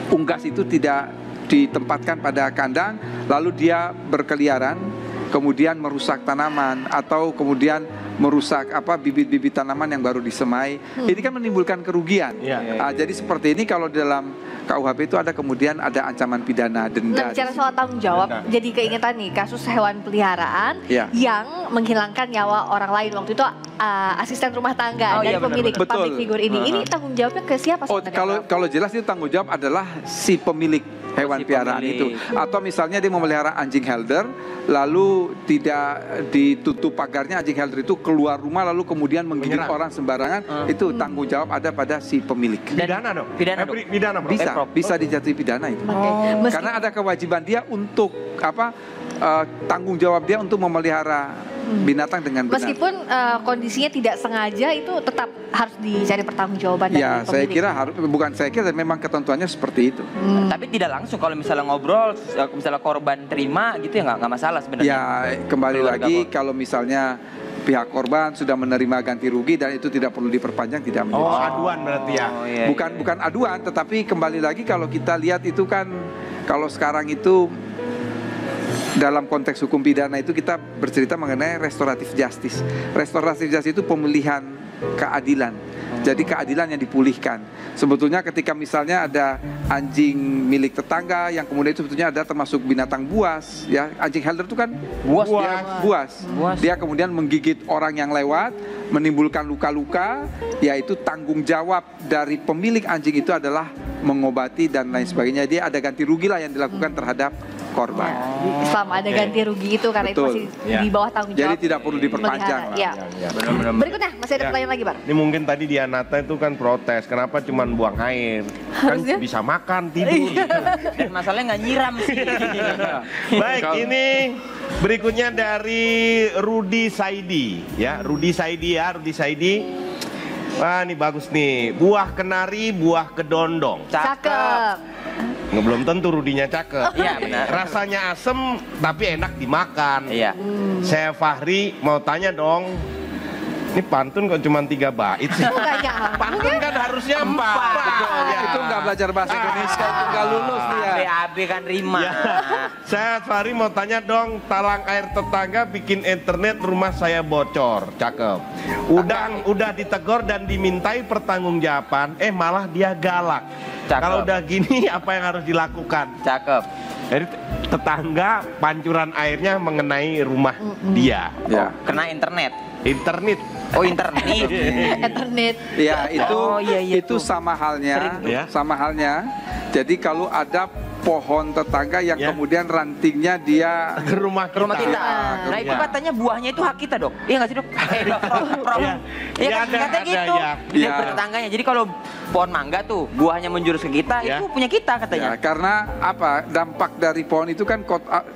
unggas itu tidak ditempatkan pada kandang, lalu dia berkeliaran, kemudian merusak tanaman atau kemudian merusak bibit-bibit tanaman yang baru disemai, ini kan menimbulkan kerugian. Jadi seperti ini kalau dalam KUHP itu kemudian ada ancaman pidana denda. Nah, bicara soal tanggung jawab, jadi keingetan nih kasus hewan peliharaan yang menghilangkan nyawa orang lain. Waktu itu asisten rumah tangga dari pemilik public figure ini. Ini tanggung jawabnya ke siapa sebenarnya? Kalau jelas itu tanggung jawab adalah si pemilik hewan piaraan itu. Atau misalnya dia memelihara anjing helder, lalu tidak ditutup pagarnya, anjing helder itu keluar rumah lalu kemudian menggigit orang sembarangan, itu tanggung jawab ada pada si pemilik. Pidana dong? Pidana bro? Bisa dijatuhi pidana itu. Karena ada kewajiban dia untuk tanggung jawab dia untuk memelihara binatang dengan benar. Meskipun kondisinya tidak sengaja, itu tetap harus dicari pertanggungjawaban dari pemilik. Saya kira memang ketentuannya seperti itu. Tapi tidak langsung kalau misalnya ngobrol, misalnya korban terima gitu ya nggak masalah sebenarnya. Ya kembali lagi kalau misalnya pihak korban sudah menerima ganti rugi dan itu tidak perlu diperpanjang, tidak menjadi aduan berarti ya. Bukan aduan, tetapi kembali lagi kalau kita lihat itu kan kalau sekarang itu dalam konteks hukum pidana itu kita bercerita mengenai restoratif justice. Restoratif justice itu pemulihan keadilan. Jadi keadilan yang dipulihkan. Sebetulnya ketika misalnya ada anjing milik tetangga yang kemudian itu sebetulnya ada termasuk binatang buas, ya anjing helder itu kan buas. Dia kemudian menggigit orang yang lewat, menimbulkan luka-luka, yaitu tanggung jawab dari pemilik anjing itu adalah mengobati dan lain sebagainya. Dia ada ganti rugi lah yang dilakukan terhadap korban. Selama ada ganti rugi itu karena Betul. itu masih di bawah tanggung jawab. Jadi tidak perlu diperpanjang. Ya. Berikutnya masih ada pertanyaan lagi, Bar. Ini mungkin tadi Dianata itu kan protes, kenapa cuma buang air? Kan Harusnya? bisa makan, tidur. Dan masalahnya nggak nyiram sih. Baik, ini berikutnya dari Rudi Saidi. Ya, Rudi Saidi ya, Rudi Saidi. Wah, ini bagus nih. Buah kenari, buah kedondong. Cakep. Nggak, belum tentu Rudinya cakep. Iya, benar. Rasanya asem tapi enak dimakan. Iya. Saya Fahri mau tanya dong. Ini pantun kok cuma 3 bait sih? Pantun kan harusnya 4. Ya. Itu nggak belajar bahasa Indonesia, itu nggak lulus dia. BAB kan rima. Ya. Saya Fahri mau tanya dong, talang air tetangga bikin internet rumah saya bocor. Cakep. Udah ditegor dan dimintai pertanggungjawaban, malah dia galak. Kalau udah gini apa yang harus dilakukan? Cakep. Jadi tetangga pancuran airnya mengenai rumah dia. Ya. Kena internet. Internet. Oh, internet. Internet. Ya, itu Oh, iya, itu sama halnya, sama halnya. Jadi kalau ada pohon tetangga yang kemudian rantingnya dia ke rumah kita. Nah, itu katanya buahnya itu hak kita, Dok. Iya nggak sih, Dok? Dok. Iya kan katanya gitu. Di tetangganya. Jadi kalau pohon mangga tuh buahnya menjurus ke kita, itu punya kita katanya. Ya, karena apa? Dampak dari pohon itu kan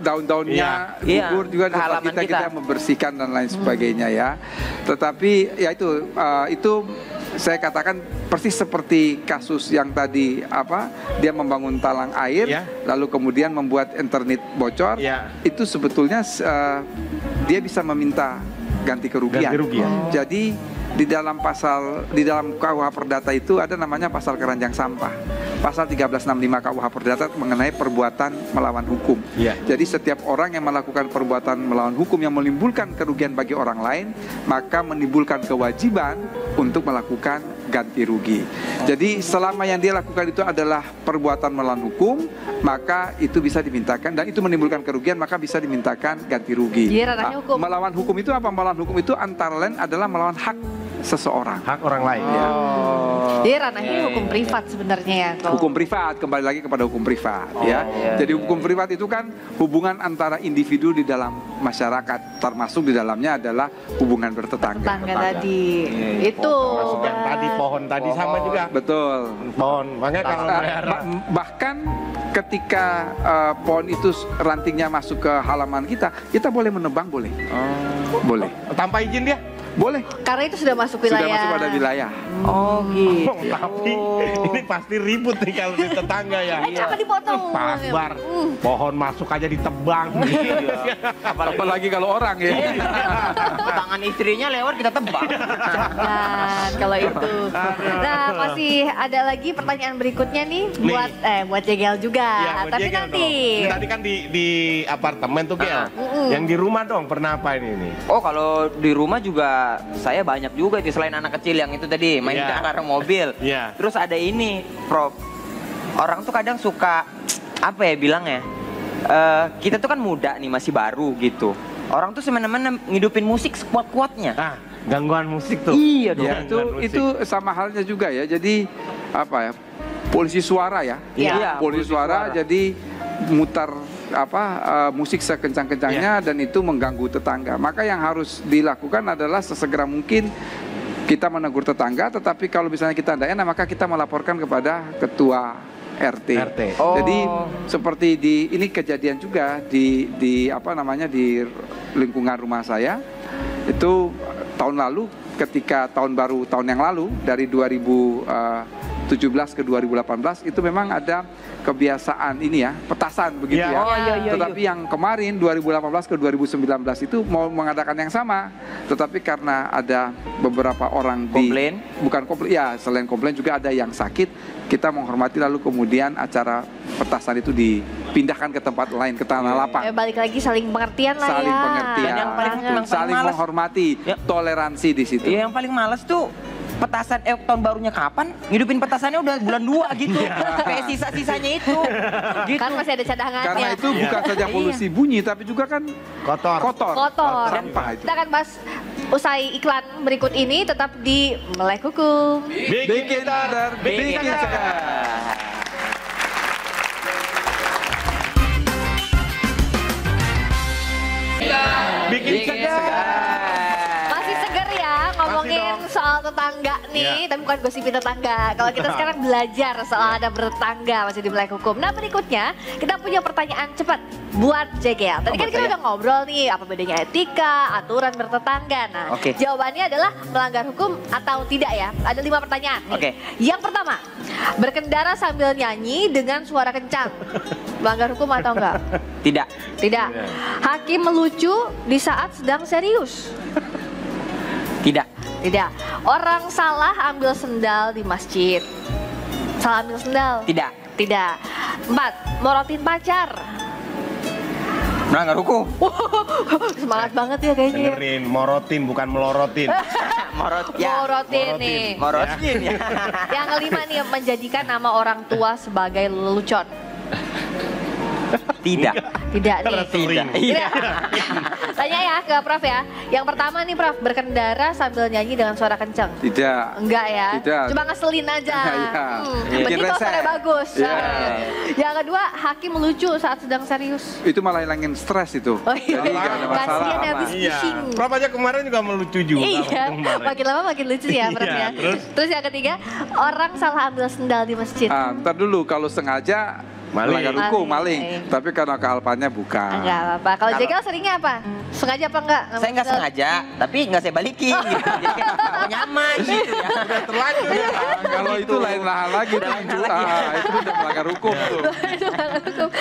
daun-daunnya gugur juga di tempat kita membersihkan dan lain sebagainya ya. Tetapi ya itu saya katakan persis seperti kasus yang tadi dia membangun talang air lalu kemudian membuat internet bocor, itu sebetulnya dia bisa meminta ganti kerugian. Jadi di dalam KUH Perdata itu ada namanya pasal keranjang sampah. Pasal 1365 KUH Perdata mengenai perbuatan melawan hukum. Jadi setiap orang yang melakukan perbuatan melawan hukum yang menimbulkan kerugian bagi orang lain, maka menimbulkan kewajiban untuk melakukan ganti rugi. Jadi selama yang dia lakukan itu adalah perbuatan melawan hukum, maka itu bisa dimintakan, dan itu menimbulkan kerugian, maka bisa dimintakan ganti rugi. Melawan hukum itu apa? Melawan hukum itu antara lain adalah melawan hak seseorang, hak orang lain. Jadi ranahnya hukum privat sebenarnya ya. Hukum privat, kembali lagi kepada hukum privat ya. Jadi hukum privat itu kan hubungan antara individu di dalam masyarakat, termasuk di dalamnya adalah hubungan bertetangga. Tadi. Itu tadi pohon tadi sama juga. Betul. Pohon. Makanya kalau bahkan ketika pohon itu rantingnya masuk ke halaman kita boleh menebang, boleh. Boleh. Tanpa izin dia? Boleh. Karena itu sudah masuk wilayah. Sudah masuk pada wilayah. Oh gitu. Tapi ini pasti ribut nih kalau di tetangga ya. Coba dipotong. Pak Akbar, pohon masuk aja ditebang. Apalagi kalau orang ya. Tangan istrinya lewat kita tebang. Jangan kalau itu. Nah, masih ada lagi pertanyaan berikutnya nih buat Jegel juga. Tapi nanti. Tadi kan di apartemen tuh Gel. Yang di rumah dong pernah apa ini? Oh, kalau di rumah juga saya banyak juga itu, selain anak kecil yang itu tadi main karang mobil. Terus ada ini, Prof. Orang tuh kadang suka apa ya bilangnya? Kita tuh kan muda nih, masih baru gitu. Orang tuh semena-mena ngidupin musik sekuat-kuatnya. Gangguan musik tuh. Iya dong. Ya, itu sama halnya juga ya. Jadi apa ya? Polisi suara ya. Iya. Polisi suara jadi mutar musik sekencang-kencangnya dan itu mengganggu tetangga. Maka yang harus dilakukan adalah sesegera mungkin kita menegur tetangga, tetapi kalau misalnya kita tidak enak maka kita melaporkan kepada ketua RT. Jadi seperti ini kejadian juga di lingkungan rumah saya. Itu tahun lalu ketika tahun yang lalu dari 2017 ke 2018 itu memang ada kebiasaan ini ya, petasan begitu ya. Tetapi yang kemarin 2018 ke 2019 itu mau mengadakan yang sama, tetapi karena ada beberapa orang selain komplain juga ada yang sakit. Kita menghormati lalu kemudian acara petasan itu dipindahkan ke tempat lain, ke tanah lapang. Balik lagi saling pengertian lah saling pengertian. Dan yang paling saling menghormati, toleransi di situ. Yang paling males tuh petasan tahun barunya kapan? Ngidupin petasannya udah bulan 2 gitu. Kayak sisa-sisanya itu. Gitu. Kan masih ada cadangannya. Karena itu bukan saja polusi bunyi tapi juga kan kotor. Sampah itu. Kita akan bahas usai iklan berikut ini, tetap di Melek Hukum. Bikin sadar, bikin cegah. nih, tapi bukan gosipin tetangga. Kalau kita sekarang belajar soal adab bertetangga masih di Melek Hukum. Nah berikutnya kita punya pertanyaan cepat buat Jegel. Tadi kan kita udah ngobrol nih apa bedanya etika, aturan bertetangga. Nah jawabannya adalah melanggar hukum atau tidak ya. Ada 5 pertanyaan nih. Yang pertama, berkendara sambil nyanyi dengan suara kencang. Melanggar hukum atau enggak? Tidak. Tidak. Hakim melucu di saat sedang serius. Tidak. Tidak. Orang salah ambil sendal di masjid. Salah ambil sendal? Tidak. Tidak. 4. Morotin pacar. Melanggar hukum. Semangat banget ya kayaknya. Dengerin, morotin bukan melorotin. Morotin nih. Morotin ya. Yang kelima nih, menjadikan nama orang tua sebagai lelucon. Tidak. Tidak nih. Tidak. Tidak. Tanya ya ke Prof ya. Yang pertama nih Prof, berkendara sambil nyanyi dengan suara kencang. Tidak. Enggak ya. Tidak. Cuma ngeselin aja. Penting kalau suaranya bagus. Yang kedua, hakim melucu saat sedang serius. Itu malah hilangin stres itu. Oh iya. Jadi nggak ada masalah. Kasian habis pusing. Prof aja kemarin juga melucu juga. Iya. Makin lama makin lucu ya Prof ya. Terus yang ketiga, orang salah ambil sendal di masjid. Ntar dulu kalau sengaja melanggar hukum, maling. Tapi karena kealpannya bukan. Enggak apa-apa. Kalau Jegel seringnya apa? Sengaja apa enggak? Saya nggak sengaja, tapi nggak saya balikin. Gitu. Jadi kan nyaman gitu ya. Udah terlanjur ya. Kalau itu lain hal lagi tuh. Itu udah melanggar hukum tuh. Itu melanggar hukum.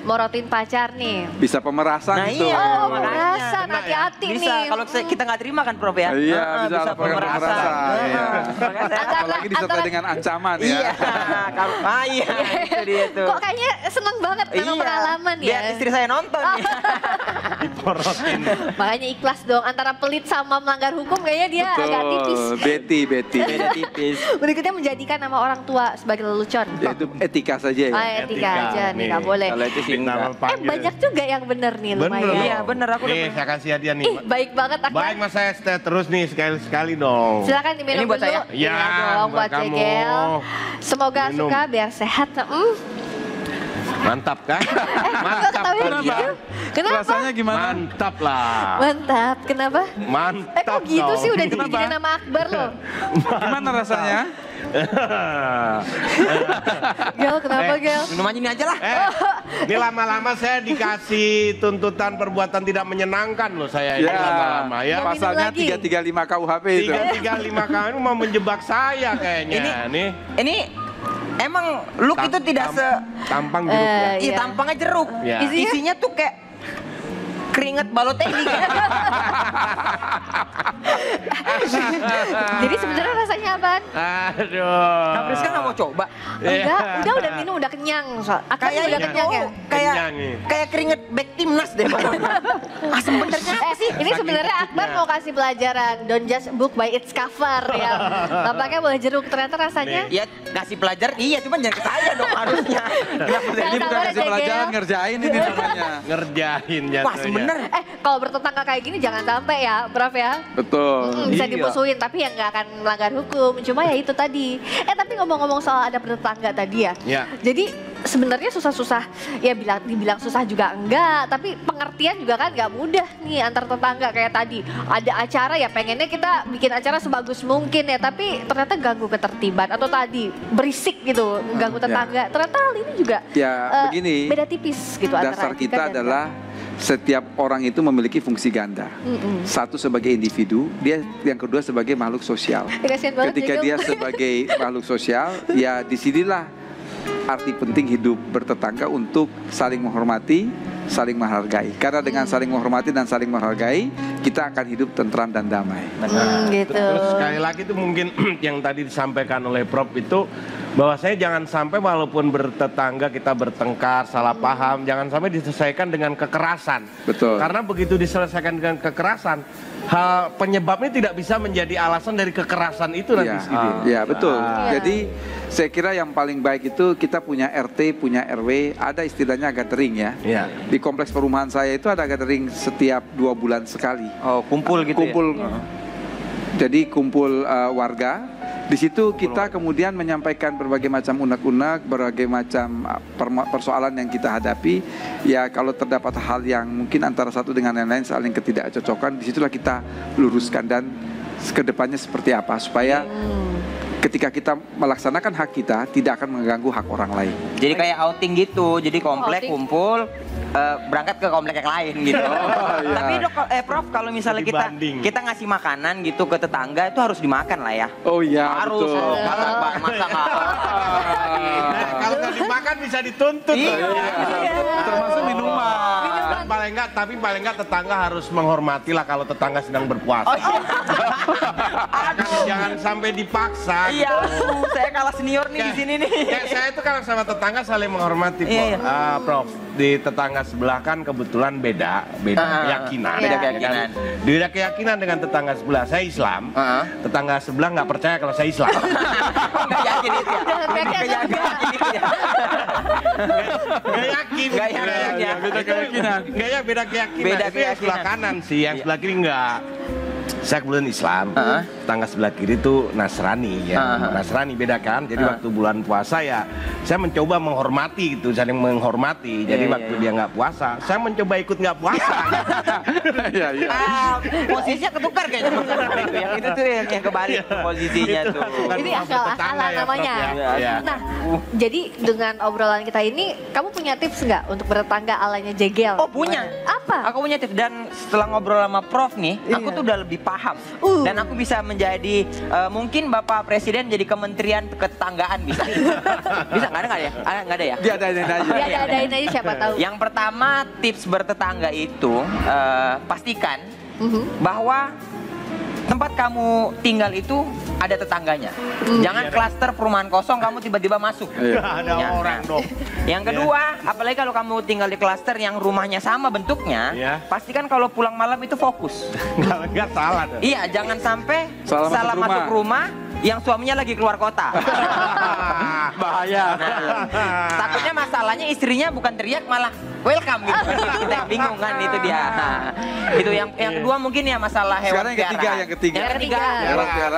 Morotin pacar nih. Bisa pemerasan Nah itu. iya, Pemerasan, hati-hati nih. Bisa, kalau kita nggak terima kan Prof ya? Iya, bisa pemerasan. Iya. Antara- Apalagi disertai dengan ancaman ya. Iya, kalau itu dia tuh. Kok kayaknya seneng banget nambah pengalaman ya. Biar istri saya nonton ya. Diporotin. Makanya ikhlas dong, antara pelit sama melanggar hukum kayaknya dia agak tipis. Betty. Beda tipis. Berikutnya menjadikan nama orang tua sebagai lelucon. Ya, itu etika saja ya. Etika aja nih, nggak boleh. Kalau itu sih enggak. Banyak juga yang bener nih lumayan. Iya bener aku Nih, saya kasih hadiah nih. Ih, baik banget Akbar. Baik Mas saya stay terus nih sekali-sekali dong. Silakan diminum Ini buat dulu. saya? Iya, dong buat buat kamu. Jegel. Semoga Minum. suka biar sehat. Mantap kan? Mantap Ketawa kan? gitu. Kenapa? Rasanya gimana? Mantap lah. Mantap. Kenapa? Mantap. Kok gitu sih dong. udah dibikin nama Akbar loh. Gimana rasanya? Gel, kenapa Gel? Minum aja ini aja lah. Ini lama-lama saya dikasih tuntutan perbuatan tidak menyenangkan loh saya ini Ya, lama-lama ya. pasalnya 335 KUHP itu. 335 kali ini mau menjebak saya kayaknya nih. Ini emang look itu tidak tampang jeruk ya. Iya, tampangnya jeruk. Ya. Isinya tuh kayak keringet Balotelli. Jadi sebenarnya rasanya apaan? Aduh. Kak Priska nggak mau coba? Enggak, udah minum, udah kenyang. Akan udah kenyang ya? Kayak keringet back timnas deh. Asem benernya apa sih? Ini sebenarnya Akbar mau kasih pelajaran. Don't judge book by its cover ya. Tampaknya boleh jeruk, ternyata rasanya. Ya kasih pelajaran, iya cuman jangan ke saya dong harusnya. Ini bukan kasih pelajaran, ngerjain ini namanya. Ngerjain Wah jatuhnya. bener. Kalau bertetangga kayak gini jangan sampai ya, Prof ya. Betul. Bisa dimusuhin, tapi ya nggak akan melanggar hukum. Cuma ya itu tadi. Tapi ngomong-ngomong soal ada bertetangga tadi ya. Jadi sebenarnya susah-susah, ya dibilang susah juga enggak, tapi pengertian juga kan nggak mudah nih antar tetangga kayak tadi. Ada acara ya pengennya kita bikin acara sebagus mungkin ya, tapi ternyata ganggu ketertiban atau tadi berisik gitu, ganggu tetangga. Ternyata hal ini juga begini. beda tipis gitu antara Dasar etika kita dan adalah setiap orang itu memiliki fungsi ganda. Satu sebagai individu, yang kedua sebagai makhluk sosial. Kasian banget Ketika Jegel. dia sebagai makhluk sosial, ya disinilah arti penting hidup bertetangga untuk saling menghormati, saling menghargai. Karena dengan saling menghormati dan saling menghargai, kita akan hidup tentram dan damai. Gitu. Terus sekali lagi itu mungkin yang tadi disampaikan oleh Prof itu bahwa saya jangan sampai walaupun bertetangga kita bertengkar, salah paham, jangan sampai diselesaikan dengan kekerasan. Betul. Karena begitu diselesaikan dengan kekerasan, hal penyebabnya tidak bisa menjadi alasan dari kekerasan itu nanti. Ya betul. Jadi saya kira yang paling baik itu kita punya RT, punya RW, ada istilahnya gathering ya. Di kompleks perumahan saya itu ada gathering setiap 2 bulan sekali. Oh, kumpul gitu kumpul, ya? Jadi kumpul warga. Di situ kita kemudian menyampaikan berbagai macam unek-unek, berbagai macam persoalan yang kita hadapi. Ya kalau terdapat hal yang mungkin antara satu dengan yang lain saling ketidakcocokan, disitulah kita luruskan dan kedepannya seperti apa supaya ketika kita melaksanakan hak kita tidak akan mengganggu hak orang lain. Jadi kayak outing gitu, jadi komplek kumpul, berangkat ke komplek yang lain gitu. Iya. Tapi dok, Prof, kalau misalnya kita ngasih makanan gitu ke tetangga itu harus dimakan lah ya. Oh iya, harus. betul. Masa nggak? Kalau nggak dimakan bisa dituntut. Termasuk minuman. Dan paling nggak tetangga harus menghormati lah kalau tetangga sedang berpuasa. Jangan sampai dipaksa. Iya, saya kalah senior nih di sini nih. Kayak saya itu kalau sama tetangga saling menghormati, Prof. Di tetangga sebelah kan kebetulan beda keyakinan. Beda keyakinan. Beda keyakinan dengan tetangga sebelah. Saya Islam. Tetangga sebelah nggak percaya kalau saya Islam. Nggak yakin itu ya. Nggak yakin. Beda keyakinan. Beda Itu yang sebelah kanan sih, yang sebelah kiri nggak. Saya kebetulan Islam, tetangga sebelah kiri itu Nasrani ya. Nasrani beda kan, jadi waktu bulan puasa ya saya mencoba menghormati gitu, saling menghormati. Jadi waktu dia nggak puasa, saya mencoba ikut nggak puasa. Posisinya ketukar kayaknya. Yang itu tuh yang kebalik posisinya tuh. Ini akal-akalan namanya. Nah, jadi dengan obrolan kita ini, kamu punya tips nggak untuk bertetangga alanya Jegel? Oh punya. Apa? Aku punya tips, dan setelah ngobrol sama Prof nih, aku tuh udah lebih paham. Dan aku bisa menjadi, mungkin Bapak Presiden jadi kementerian ketetanggaan bisa. Bisa nggak ada ya? Nggak ada ya? Diadain aja. Diadain aja siapa tahu. Yang pertama tips bertetangga itu, pastikan bahwa tempat kamu tinggal itu ada tetangganya. Jangan klaster perumahan kosong kamu tiba-tiba masuk. Ada orang dong. Yang kedua, apalagi kalau kamu tinggal di klaster yang rumahnya sama bentuknya, pastikan kalau pulang malam itu fokus. Nggak salah. Iya, jangan sampai salah masuk rumah yang suaminya lagi keluar kota. Bahaya. Takutnya masalahnya istrinya bukan teriak malah welcome gitu. Kita bingung kan, itu dia. Nah, itu yang kedua mungkin ya masalah hewan peliharaan. Yang ketiga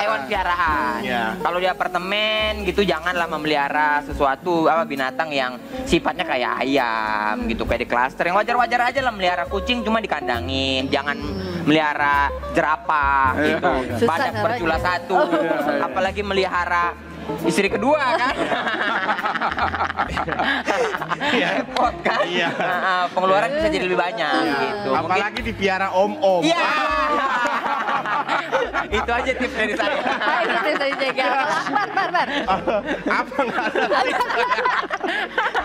hewan peliharaan. Kalau di apartemen gitu janganlah memelihara sesuatu binatang yang sifatnya kayak ayam gitu, kayak di klaster. Yang wajar-wajar aja lah melihara kucing cuma dikandangin, jangan melihara jerapah gitu. Badak bercula satu. Apalagi melihara istri kedua kan. Repot kan. Pengeluaran bisa jadi lebih banyak gitu. Apalagi dipiara om-om. Iya. Itu aja tips dari saya. Itu tips dari Jegel. Bar. Apa nggak ada?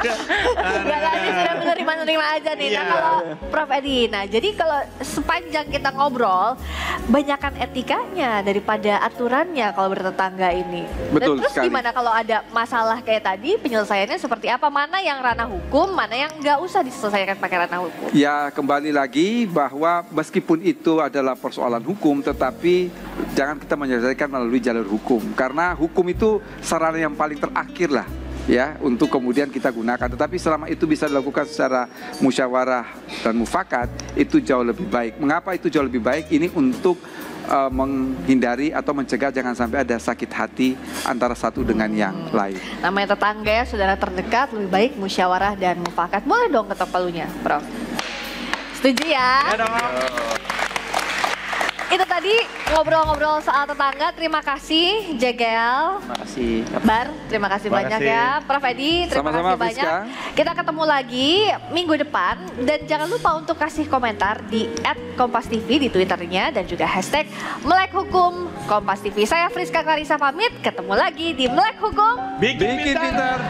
Gak ada, sudah menerima aja nih. Nah kalau Prof Edi, nah jadi kalau sepanjang kita ngobrol, banyakkan etikanya daripada aturannya kalau bertetangga ini. Betul. Dan terus gimana kalau ada masalah kayak tadi, penyelesaiannya seperti apa? Mana yang ranah hukum, mana yang nggak usah diselesaikan pakai ranah hukum? Ya kembali lagi bahwa meskipun itu adalah persoalan hukum, tetapi jangan kita menyelesaikan melalui jalur hukum. Karena hukum itu sarana yang paling terakhir lah ya untuk kemudian kita gunakan. Tetapi selama itu bisa dilakukan secara musyawarah dan mufakat, itu jauh lebih baik. Mengapa itu jauh lebih baik? Ini untuk menghindari atau mencegah jangan sampai ada sakit hati antara satu dengan yang lain. Namanya tetangga ya, saudara terdekat, lebih baik musyawarah dan mufakat. Boleh dong ketok palunya, Prof? Setuju ya? Ya dong. Itu tadi ngobrol-ngobrol soal tetangga. Terima kasih Jegel. Terima kasih. Bar, terima kasih banyak ya. Prof Edi, terima kasih banyak. Kita ketemu lagi minggu depan. Dan jangan lupa untuk kasih komentar di @kompastv di Twitternya dan juga hashtag Melek Hukum Kompas TV. Saya Friska Clarissa pamit. Ketemu lagi di Melek Hukum. Bikin pintar.